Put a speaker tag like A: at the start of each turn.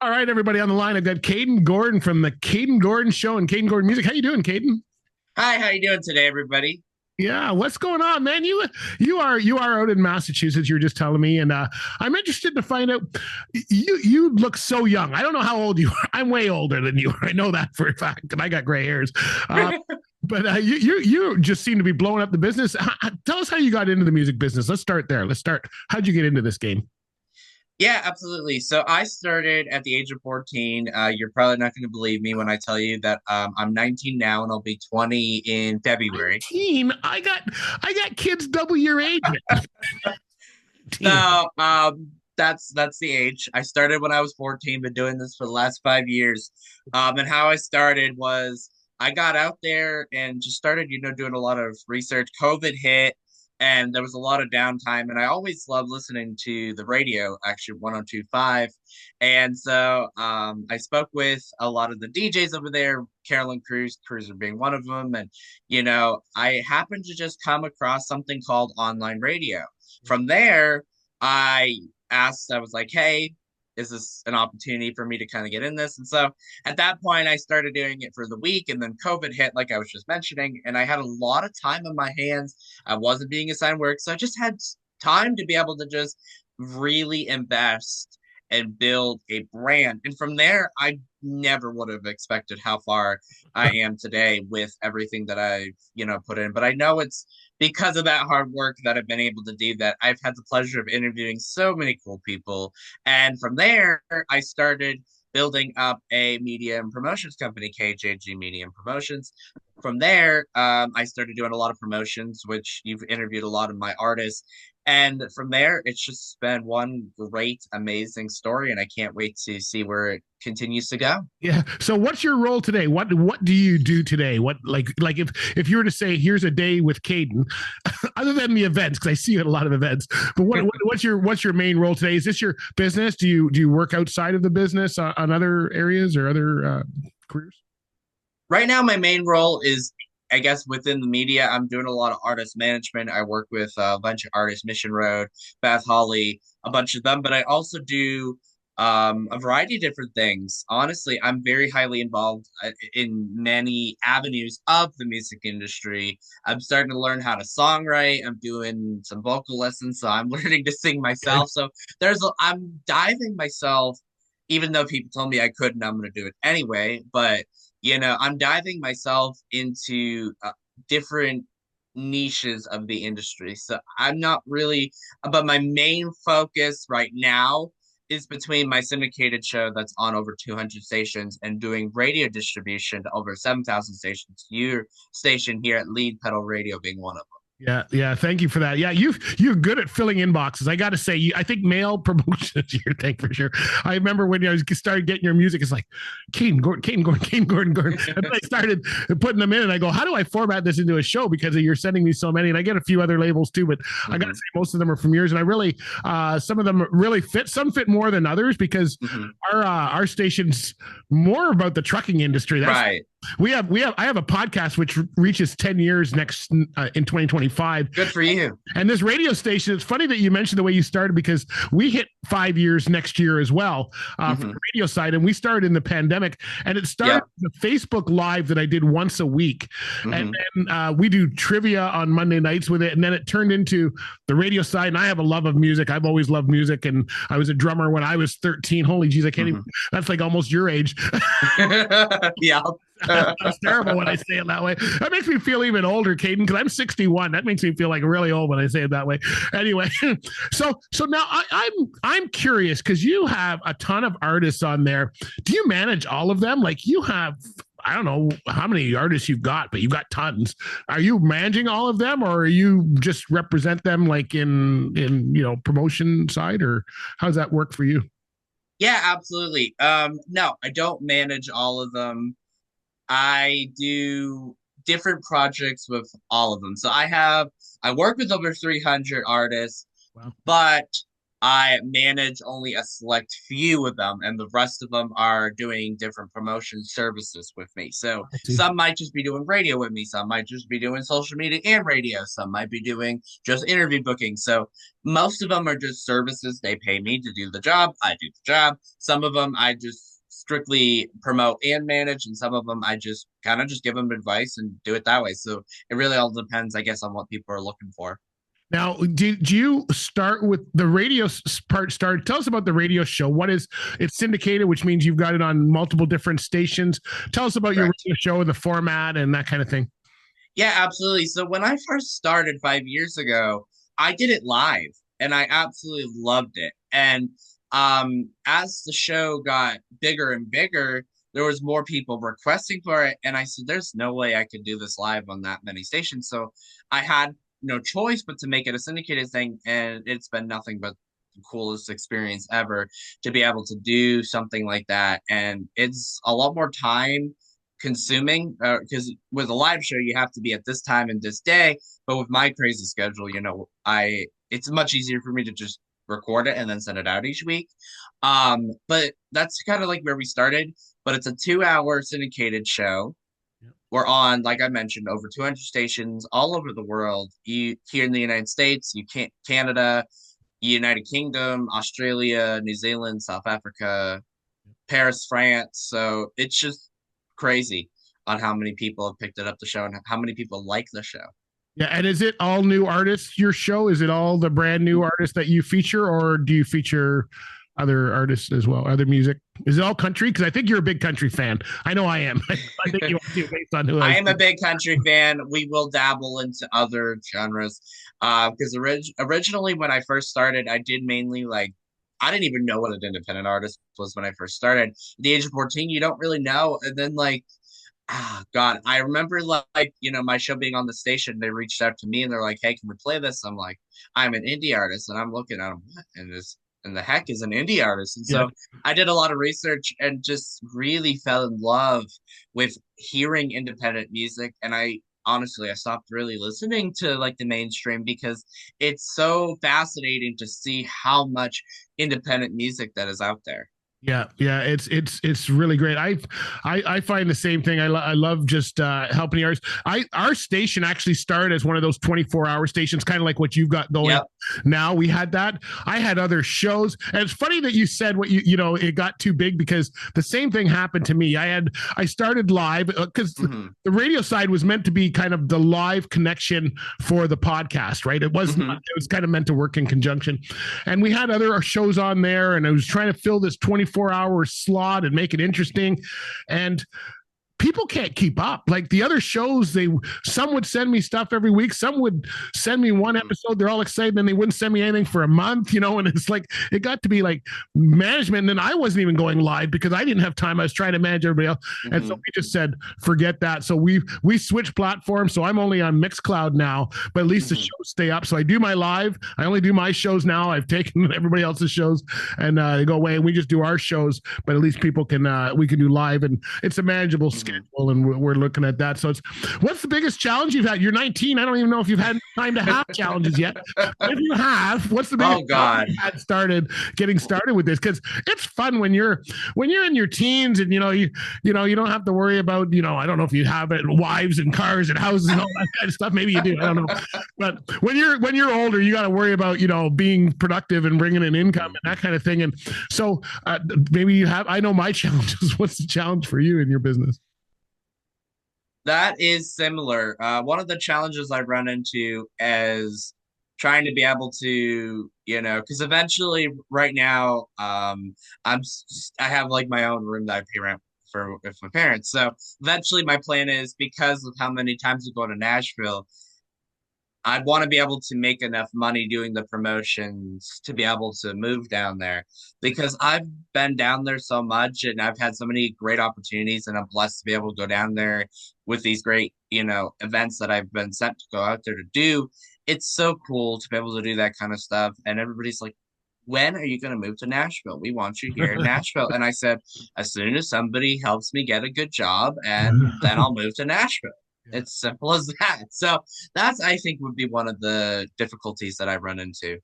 A: All right, everybody on the line. I've got Kayden Gordon from the Kayden Gordon Show and Kayden Gordon Music. How you doing, Kayden?
B: Hi, how you doing today, everybody?
A: Yeah, what's going on, man? You are out in Massachusetts. You were just telling me, and I'm interested to find out. You look so young. I don't know how old you are. I'm way older than you are. I know that for a fact, and I got gray hairs. Uh, but you just seem to be blowing up the business. Tell us how you got into the music business. Let's start there. Let's start. How'd you get into this game?
B: Yeah, absolutely. So I started at the age of 14. You're probably not going to believe me when I tell you that I'm 19 now and I'll be 20 in February.
A: 19. I got kids double your age. 19.
B: So that's the age. I started when I was 14, been doing this for the last 5 years. And how I started was I got out there and just started, doing a lot of research. COVID hit and there was a lot of downtime. And I always loved listening to the radio, actually 1025. And so I spoke with a lot of the DJs over there, Carolyn Cruiser being one of them. And, I happened to just come across something called online radio. From there, I I was like, hey, is this an opportunity for me to kind of get in this? And so at that point, I started doing it for the week, and then COVID hit, like I was just mentioning, and I had a lot of time on my hands. I wasn't being assigned work, so I just had time to be able to just really invest and build a brand. And from there, I never would have expected how far I am today with everything that I've, put in. But I know it's because of that hard work that I've been able to do that. I've had the pleasure of interviewing so many cool people. And from there, I started building up a media and promotions company, KJG Media and Promotions. From there, I started doing a lot of promotions, which you've interviewed a lot of my artists. And from there, it's just been one great, amazing story. And I can't wait to see where it continues to go.
A: Yeah. So what's your role today? What do you do today? What like if you were to say here's a day with Kayden, other than the events, because I see you at a lot of events, but what's your main role today? Is this your business? Do you work outside of the business on other areas or other careers?
B: Right now, my main role is, I guess, within the media. I'm doing a lot of artist management. I work with a bunch of artists, Mission Road, Beth Holly, a bunch of them, but I also do a variety of different things. Honestly, I'm very highly involved in many avenues of the music industry. I'm starting to learn how to songwrite. I'm doing some vocal lessons, so I'm learning to sing
A: Okay.
B: myself. So I'm diving myself, even though people told me I couldn't, I'm going to do it anyway. But I'm diving myself into different niches of the industry. So I'm not really, but my main focus right now is between my syndicated show that's on over 200 stations and doing radio distribution to over 7,000 stations. Your station here at Lead Pedal Radio being one of
A: Yeah, yeah. Thank you for that. Yeah, you're good at filling inboxes. I got to say, I think mail promotion is your thing for sure. I remember when I started getting your music, it's like Kayden Gordon, Kayden Gordon, Kayden Gordon, Gordon. And I started putting them in, and I go, how do I format this into a show? Because you're sending me so many, and I get a few other labels too. But I got to
B: them.
A: say, most of them are from yours, and I really, some of them really fit. Some fit more than others because
B: Hmm.
A: our station's more about the trucking industry. That's
B: Right.
A: we have I have a podcast which reaches 10 years next in 2025.
B: Good for you.
A: And this radio station, it's funny that you mentioned the way you started because we hit 5 years next year as well from
B: Hmm.
A: the radio side. And we started in the pandemic. And it started
B: Yep.
A: the Facebook Live that I did once a week. And
B: Hmm.
A: then we do trivia on Monday nights with it. And then it turned into the radio side. And I have a love of music. I've always loved music. And I was a drummer when I was 13. Holy jeez, I can't even,
B: Hmm.
A: that's like almost your age.
B: Yeah.
A: That's terrible when I say it that way. That makes me feel even older, Kayden, because I'm 61. That makes me feel like really old when I say it that way. Anyway, so now I'm curious because you have a ton of artists on there. Do you manage all of them? Like you have, I don't know how many artists you've got, but you've got tons. Are you managing all of them, or are you just represent them like in promotion side, or how does that work for you?
B: Yeah, absolutely. No, I don't manage all of them. I do different projects with all of them. So I work with over 300 artists,
A: Wow.
B: but I manage only a select few of them, and the rest of them are doing different promotion services with me. So
A: I see.
B: some might just be doing radio with me, some might just be doing social media and radio, some might be doing just interview booking. So most of them are just services. They pay me to do the job, I do the job. Some of them I just strictly promote and manage, and some of them I just kind of just give them advice and do it that way. So it really all depends, I guess, on what people are looking for.
A: Now, did you start with the radio part? Start. Tell us about the radio show. What is it's syndicated, which means you've got it on multiple different stations. Tell us about your
B: Correct.
A: radio show, the format, and that kind of thing.
B: Yeah, absolutely. So when I first started 5 years ago, I did it live and I absolutely loved it. And as the show got bigger and bigger, there was more people requesting for it. And I said, there's no way I could do this live on that many stations. So I had no choice but to make it a syndicated thing. And it's been nothing but the coolest experience ever to be able to do something like that. And it's a lot more time consuming because with a live show you have to be at this time and this day, but with my crazy schedule, I it's much easier for me to just record it and then send it out each week. But that's kind of like where we started, but it's a 2 hour syndicated show.
A: Yeah.
B: We're on, like I mentioned, over 200 stations all over the world. You here in the United States, you can't Canada, United Kingdom, Australia, New Zealand, South Africa, Paris, France. So it's just crazy on how many people have picked it up the show and how many people like the show.
A: Yeah, and is it all new artists? Your show is it all the brand new artists that you feature, or do you feature other artists as well, other music? Is it all country? Because I think you're a big country fan. I know I am. I think you are too, based on who
B: I am a big country fan. We will dabble into other genres. Because originally when I first started, I did mainly like I didn't even know what an independent artist was when I first started. At the age of 14, you don't really know. And then like God, I remember my show being on the station, they reached out to me and they're like, "Hey, can we play this?" I'm like, "I'm an indie artist," and I'm looking at them, what? And the heck is an indie artist? And
A: Yeah.
B: so I did a lot of research and just really fell in love with hearing independent music. And I honestly, I stopped really listening to like the mainstream because it's so fascinating to see how much independent music that is out there.
A: Yeah, yeah, it's really great. I find the same thing. I love just helping the artists. Our station actually started as one of those 24-hour stations, kind of like what you've got going.
B: Yep.
A: Now we had that. I had other shows, and it's funny that you said what it got too big because the same thing happened to me. I started live because the radio side was meant to be kind of the live connection for the podcast, right? It wasn't. It was kind of meant to work in conjunction, and we had other shows on there, and I was trying to fill this 24-hour slot and make it interesting. And people can't keep up. Like the other shows, some would send me stuff every week. Some would send me one episode. They're all excited, then they wouldn't send me anything for a month, and it's like it got to be like management. And then I wasn't even going live because I didn't have time. I was trying to manage everybody else. And so we just said, forget that. So we switched platforms. So I'm only on Mixcloud now, but at least the shows stay up. So I do my live. I only do my shows now. I've taken everybody else's shows and they go away and we just do our shows, but at least people can we can do live and it's a manageable schedule and we're looking at that. So what's the biggest challenge you've had? You're 19. I don't even know if you've had time to have challenges yet. If you have, what's the biggest challenge you had getting started with this? Because it's fun when you're in your teens and you don't have to worry about I don't know if you have it, wives and cars and houses and all that kind of stuff. Maybe you do. I don't know. But when you're older, you got to worry about being productive and bringing in income and that kind of thing. And so maybe you have. I know my challenges. What's the challenge for you in your business?
B: That is similar. One of the challenges I run into is trying to be able to, because eventually, right now, I have like my own room that I pay rent for with my parents. So eventually, my plan is because of how many times we go to Nashville, I'd want to be able to make enough money doing the promotions to be able to move down there because I've been down there so much and I've had so many great opportunities and I'm blessed to be able to go down there with these great, events that I've been sent to go out there to do. It's so cool to be able to do that kind of stuff. And everybody's like, when are you going to move to Nashville? We want you here in Nashville. And I said, as soon as somebody helps me get a good job and then I'll move to Nashville. It's simple as that. So that's, I think, would be one of the difficulties that I run into.